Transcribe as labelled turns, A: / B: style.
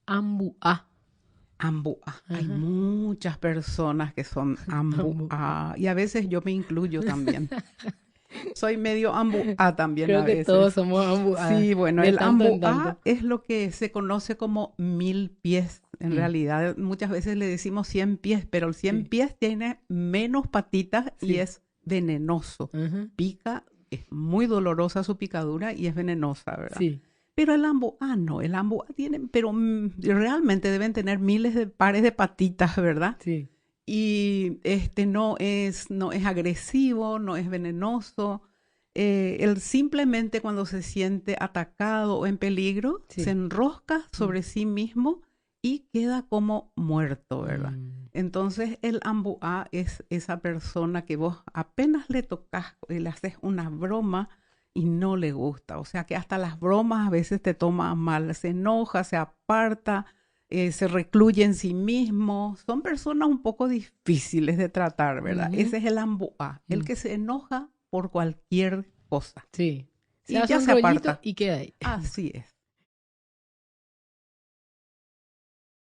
A: Ambuá.
B: Ambuá. Hay
A: Ajá.
B: muchas personas que son
A: Ambuá.
B: ambuá y a veces yo me incluyo también. Soy medio ambuá también
A: Creo
B: a
A: que todos
B: veces.
A: somos ambuá,
B: Sí, bueno,
A: de
B: el
A: tanto en tanto.
B: ambuá es lo que se conoce como 1000 pies. En
A: Mm,
B: realidad, muchas veces le decimos 100 pies, pero el 100
A: sí,
B: pies tiene menos patitas y
A: sí.
B: es venenoso.
A: Ajá,
B: Pica, es muy dolorosa su picadura y es venenosa, ¿verdad?
A: sí,
B: Pero el ambuá no, el ambuá tiene, pero realmente deben tener miles de pares de patitas, ¿verdad?
A: sí.
B: Y no es agresivo, no es venenoso. Él simplemente cuando se siente atacado o en peligro, se
A: Sí.
B: enrosca
A: Mm,
B: sobre sí mismo y queda como muerto, ¿verdad?
A: mm,
B: Entonces el ambuá es esa persona que vos apenas le tocas y le haces una broma y no le gusta. O sea que hasta las bromas a veces te toma mal, se enoja, se aparta, se recluye en sí mismo. Son personas un poco difíciles de tratar, ¿verdad?
A: ujú,
B: Ese es el ambuá, el
A: mm,
B: que se enoja por cualquier cosa
A: sí. Se
B: y
A: hace
B: ya
A: un
B: se
A: rollito
B: aparta.
A: y queda ahí.
B: Así es.